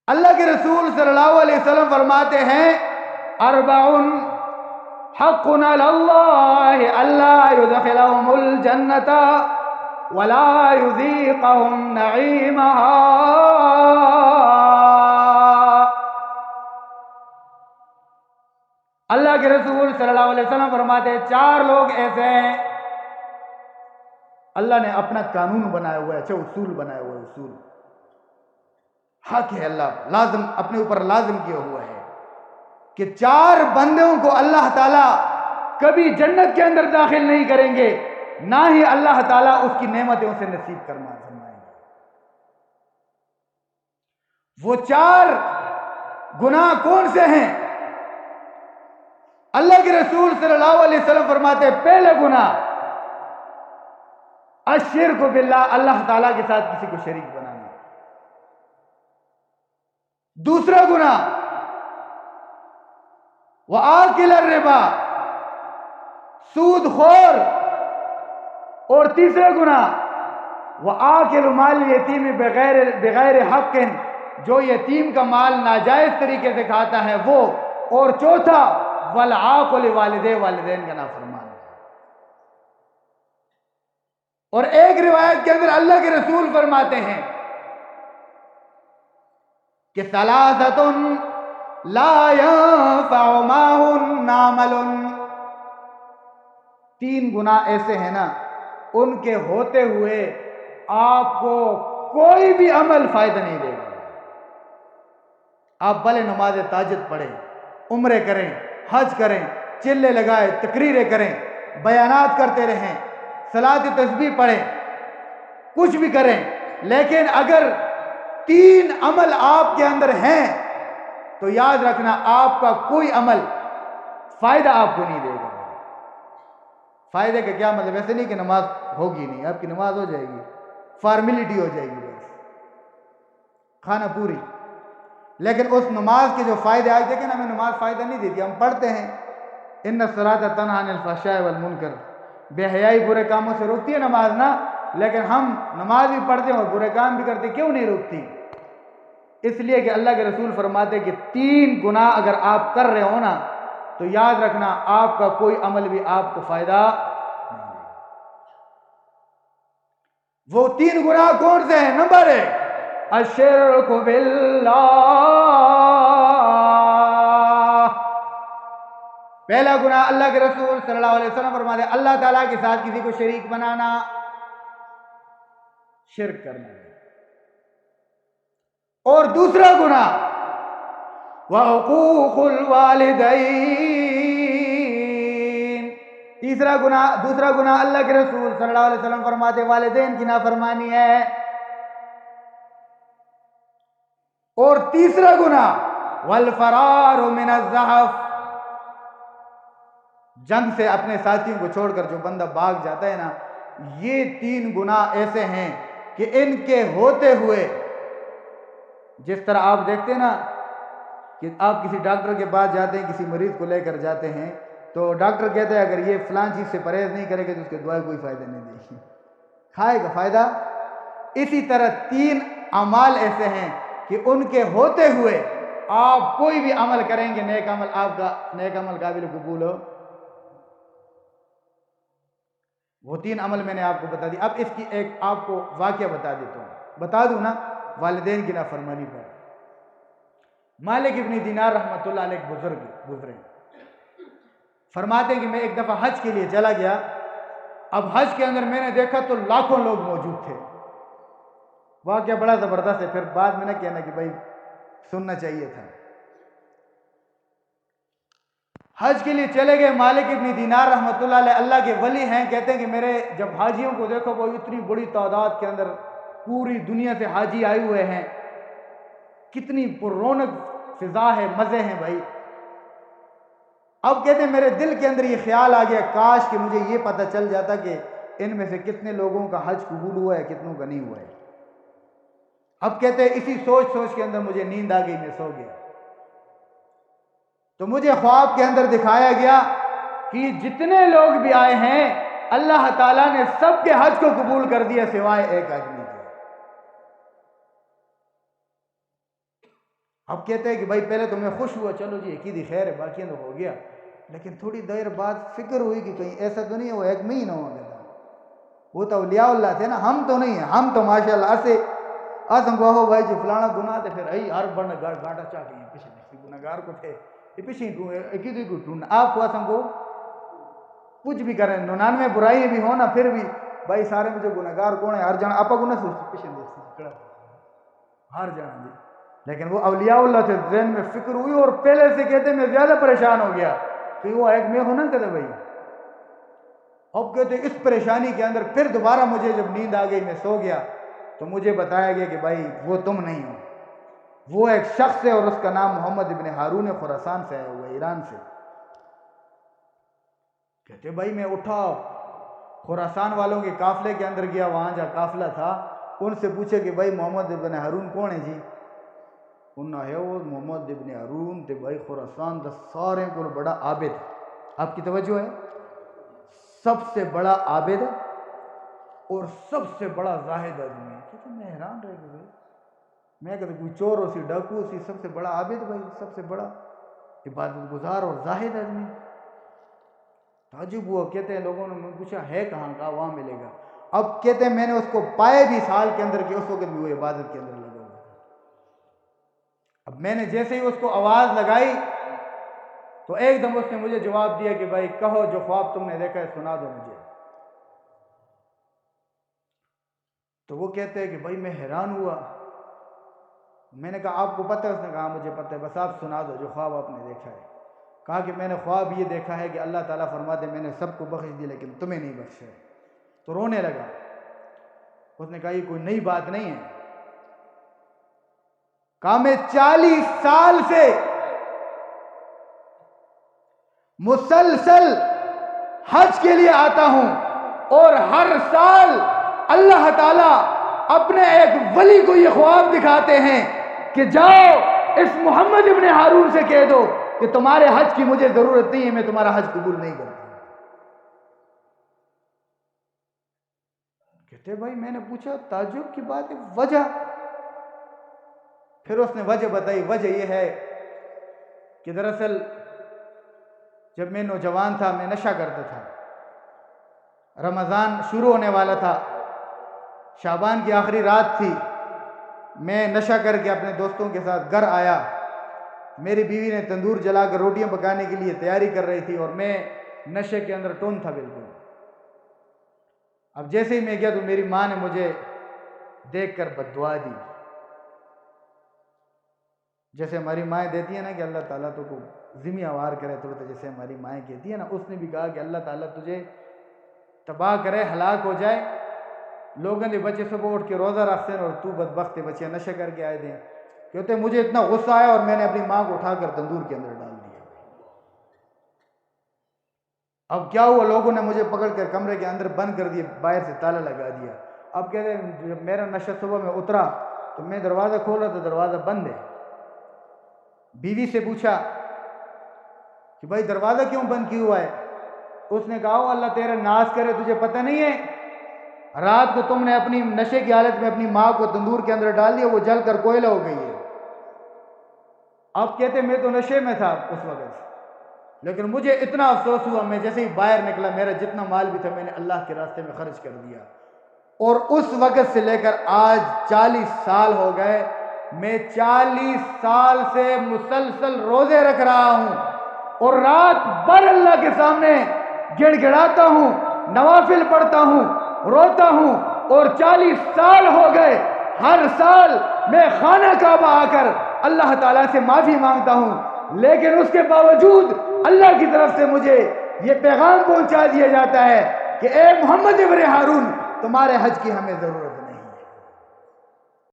اللہ کے رسول صلی اللہ علیہ وسلم فرماتے ہیں اربعن حق علی اللہ الا يدخلهم الجنۃ ولا يذيقهم نعیمها۔ اللہ کے رسول صلی اللہ علیہ وسلم فرماتے ہیں چار لوگ ایسے ہیں اللہ نے اپنا قانون بنایا ہوا ہے، اچھا اصول بنایا ہوا ہے، اصول حق ہے، اللہ لازم اپنے اوپر لازم کیا ہوا ہے کہ چار بندوں کو اللہ تعالیٰ کبھی جنت کے اندر داخل نہیں کریں گے، نہ ہی اللہ تعالیٰ اس کی نعمتیں اسے نصیب فرمائیں گے۔ وہ چار گناہ کون سے ہیں؟ اللہ کے رسول صلی اللہ علیہ وسلم فرماتے ہیں پہلے گناہ الشرک باللہ، اللہ تعالیٰ کے ساتھ کسی کو شریک بنانا۔ دوسرا گناہ وآکل الربا، سود خور۔ اور تیسرا گناہ وآکل مال یتیم بغیر حق، جو یتیم کا مال ناجائز طریقے سے کھاتا ہے وہ۔ اور چوتھا والعاق والدین کا نافرمان۔ اور ایک روایت کے اندر اللہ کے رسول فرماتے ہیں کہ ثلاثۃ لا ينفع معهن عمل، تین گناہ ایسے ہیں نا ان کے ہوتے ہوئے آپ کو کوئی بھی عمل فائدہ نہیں دے گا۔ آپ بھلے نماز تہجد پڑھیں، عمرے کریں، حج کریں، چلے لگائیں، تقریریں کریں، بیانات کرتے رہیں، صلاۃ تسبیح پڑھیں، کچھ بھی کریں، لیکن اگر تین عمل آپ کے اندر ہیں تو یاد رکھنا آپ کا کوئی عمل فائدہ آپ کو نہیں دے گا۔ فائدے کا کیا مطلب؟ ایسے نہیں کہ نماز ہوگی نہیں، آپ کی نماز ہو جائے گی، فارمیلٹی ہو جائے گی، بس کھانا پوری، لیکن اس نماز کے جو فائدے آج دیکھیں نا، ہمیں نماز فائدہ نہیں دیتی، ہم پڑھتے ہیں ان الصلاۃ تنہی عن الفحشاء والمنکر، بے حیائی برے کاموں سے روکتی ہے نماز نا، لیکن ہم نماز بھی پڑھتے ہیں اور برے کام بھی کرتے، کیوں نہیں روکتی؟ اس لیے کہ اللہ کے رسول فرماتے کہ تین گناہ اگر آپ کر رہے ہو نا تو یاد رکھنا آپ کا کوئی عمل بھی آپ کو فائدہ نہیں دے گا۔ وہ تین گناہ کون سے ہیں؟ نمبر 1 الشرک باللہ، پہلا گناہ اللہ کے رسول صلی اللہ علیہ وسلم فرماتے ہیں اللہ تعالیٰ کے ساتھ کسی کو شریک بنانا، شرک کرنا۔ اور دوسرا گناہ وعقوق الوالدین، دوسرا گناہ اللہ کے رسول صلی اللہ علیہ وسلم فرماتے والدین کی نافرمانی ہے۔ اور تیسرا گناہ والفرار من الزحف، جنگ سے اپنے ساتھیوں کو چھوڑ کر جو بندہ بھاگ جاتا ہے نا، یہ تین گناہ ایسے ہیں کہ ان کے ہوتے ہوئے، جس طرح آپ دیکھتے ہیں نا کہ آپ کسی ڈاکٹر کے پاس جاتے ہیں، کسی مریض کو لے کر جاتے ہیں تو ڈاکٹر کہتے ہیں اگر یہ فلاں چیز سے پرہیز نہیں کرے گا تو اس کے دعائیں کوئی فائدہ نہیں دے گی، کھائے گا فائدہ۔ اسی طرح تین اعمال ایسے ہیں کہ ان کے ہوتے ہوئے آپ کوئی بھی عمل کریں گے، نیک عمل آپ کا نیک عمل قابل قبول ہو۔ وہ تین عمل میں نے آپ کو بتا دی۔ اب اس کی ایک آپ کو واقعہ بتا دیتا ہوں، بتا دوں نا والدین کی نافرمانی پر۔ مالک ابن دینار رحمۃ اللہ علیہ بزرگ گزرے، فرماتے ہیں کہ میں ایک دفعہ حج کے لیے چلا گیا۔ اب حج کے اندر میں نے دیکھا تو لاکھوں لوگ موجود تھے، واقعہ بڑا زبردست ہے، پھر بعد میں نہ کہنا کہ بھائی سننا چاہیے تھا۔ حج کے لیے چلے گئے، مالک ابن دینار رحمۃ اللہ علیہ اللہ کے ولی ہیں، کہتے ہیں کہ میرے جب حاجیوں کو دیکھو وہ اتنی بڑی تعداد کے اندر پوری دنیا سے حاجی آئے ہوئے ہیں، کتنی پر رونق فضا ہے، مزے ہیں بھائی۔ اب کہتے ہیں میرے دل کے اندر یہ خیال آ گیا کاش کہ مجھے یہ پتہ چل جاتا کہ ان میں سے کتنے لوگوں کا حج قبول ہوا ہے، کتنوں کا نہیں ہوا ہے۔ اب کہتے ہیں اسی سوچ کے اندر مجھے نیند آ گئی، میں سو گیا۔ تو مجھے خواب کے اندر دکھایا گیا کہ جتنے لوگ بھی آئے ہیں اللہ تعالیٰ نے سب کے حج کو قبول کر دیا سوائے ایک آدمی کے۔ اب کہتے ہیں کہ بھائی پہلے تو میں خوش ہوا، چلو جی عقیدی خیر ہے، باقی تو ہو گیا، لیکن تھوڑی دیر بعد فکر ہوئی کہ کہیں ایسا تو نہیں ہے وہ ایک میں ہی نہ ہو گیا تھا، وہ تو اولیاء اللہ تھے نا، ہم تو نہیں ہیں، ہم تو ماشاء اللہ ایسے آسم کو بھائی جی فلانا گناہ تھے، پھر ہر بڑھنا گاٹا چاہ گئی پیچھے نہیں گناہ گار کو تھے یہ پیچھے عقیدی کو ڈھونڈنا، آپ کو آسم کو کچھ بھی کریں 99 برائیاں بھی ہوں نا، پھر بھی بھائی سارے مجھے گناہ گار کون ہے، ہر جانا آپ کو نہ سوچتے پیچھے نہیں ہر جانا جی، لیکن وہ اولیاء اللہ تھے، ذہن میں فکر ہوئی اور پہلے سے کہتے میں زیادہ پریشان ہو گیا کہ وہ ایک میں ہونا کہتے بھائی، اب کہتے اس پریشانی کے اندر پھر دوبارہ مجھے جب نیند آ گئی میں سو گیا تو مجھے بتایا گیا کہ بھائی وہ تم نہیں ہو، وہ ایک شخص ہے اور اس کا نام محمد ابن ہارون خراسان سے ہے، وہ ایران سے۔ کہتے بھائی میں اٹھا خراسان والوں کے قافلے کے اندر گیا، وہاں جہاں قافلہ تھا ان سے پوچھے کہ بھائی محمد ابن ہارون کون ہے جی، انہوں نے وہ محمد ابن ہارون تے بھائی خراسان دا سارے کو بڑا عابد، آپ کی توجہ ہے، سب سے بڑا عابد اور سب سے بڑا زاہد آدمی ہے۔ کہتے میں حیران رہ گیا بھائی، میں کہتا کوئی چور ہو سی ڈاکو ہو سی، سب سے بڑا عابد بھائی، سب سے بڑا عبادت گزار اور زاہد آدمی، تعجب ہوا۔ کہتے ہیں لوگوں نے مجھ پوچھا ہے کہاں کا، وہاں ملے گا، اب کہتے ہیں میں نے اس کو پائے بھی سال کے اندر کہ اس وقت بھی وہ عبادت کے اندر لگا ہوا تھا۔ اب میں نے جیسے ہی اس کو آواز لگائی تو ایک دم اس نے مجھے جواب دیا کہ بھائی کہو جو خواب تم نے دیکھا ہے سنا دو مجھے۔ تو وہ کہتے ہیں کہ بھائی میں حیران ہوا، میں نے کہا آپ کو پتہ ہے؟ اس نے کہا مجھے پتہ ہے، بس آپ سنا دو جو خواب آپ نے دیکھا ہے۔ کہا کہ میں نے خواب یہ دیکھا ہے کہ اللہ تعالیٰ فرماتے میں نے سب کو بخش دی لیکن تمہیں نہیں بخشا۔ تو رونے لگا، اس نے کہا یہ کوئی نئی بات نہیں ہے، کہا میں 40 سال سے مسلسل حج کے لیے آتا ہوں اور ہر سال اللہ تعالیٰ اپنے ایک ولی کو یہ خواب دکھاتے ہیں کہ جاؤ اس محمد ابن ہارون سے کہہ دو کہ تمہارے حج کی مجھے ضرورت نہیں ہے، میں تمہارا حج قبول نہیں کرتا۔ کہتے بھائی میں نے پوچھا تعجب کی بات ہے، وجہ؟ پھر اس نے وجہ بتائی، وجہ یہ ہے کہ دراصل جب میں نوجوان تھا میں نشہ کرتا تھا، رمضان شروع ہونے والا تھا، شعبان کی آخری رات تھی، میں نشہ کر کے اپنے دوستوں کے ساتھ گھر آیا، میری بیوی نے تندور جلا کر روٹیاں پکانے کے لیے تیاری کر رہی تھی اور میں نشے کے اندر ٹون تھا بالکل۔ اب جیسے ہی میں گیا تو میری ماں نے مجھے دیکھ کر بد دعا دی، جیسے ہماری مائیں دیتی ہیں نا کہ اللہ تعالیٰ تو کو ذمہ وار کرے، تو جیسے ہماری مائیں کہتی ہیں نا، اس نے بھی کہا کہ اللہ تعالیٰ تجھے تباہ کرے، ہلاک ہو جائے، لوگوں نے بچے صبح اٹھ کے روزہ رکھتے ہیں اور تو بدبخت بچے نشہ کر کے آئے دیں۔ کہتے مجھے اتنا غصہ آیا اور میں نے اپنی ماں کو اٹھا کر تندور کے اندر ڈال دیا۔ اب کیا ہوا، لوگوں نے مجھے پکڑ کر کمرے کے اندر بند کر دیا، باہر سے تالا لگا دیا۔ اب کہتے ہیں جب میرا نشہ صبح میں اترا تو میں دروازہ کھولا تو دروازہ بند ہے۔ بیوی سے پوچھا کہ بھائی دروازہ کیوں بند کیا ہوا ہے؟ اس نے کہا اللہ تیرے ناز کرے، تجھے پتہ نہیں ہے رات کو تم نے اپنی نشے کی حالت میں اپنی ماں کو تندور کے اندر ڈال دیا، وہ جل کر کوئلہ ہو گئی ہے۔ اب کہتے میں تو نشے میں تھا اس وقت، لیکن مجھے اتنا افسوس ہوا، میں جیسے ہی باہر نکلا میرا جتنا مال بھی تھا میں نے اللہ کے راستے میں خرچ کر دیا، اور اس وقت سے لے کر آج 40 سال ہو گئے، میں 40 سال سے مسلسل روزے رکھ رہا ہوں اور رات بھر اللہ کے سامنے گڑ گڑاتا ہوں، نوافل پڑھتا ہوں، روتا ہوں، اور 40 سال ہو گئے ہر سال میں خانہ کعبہ آ کر اللہ تعالیٰ سے معافی مانگتا ہوں، لیکن اس کے باوجود اللہ کی طرف سے مجھے یہ پیغام پہنچا دیا جاتا ہے کہ اے محمد ابن ہارون تمہارے حج کی ہمیں ضرورت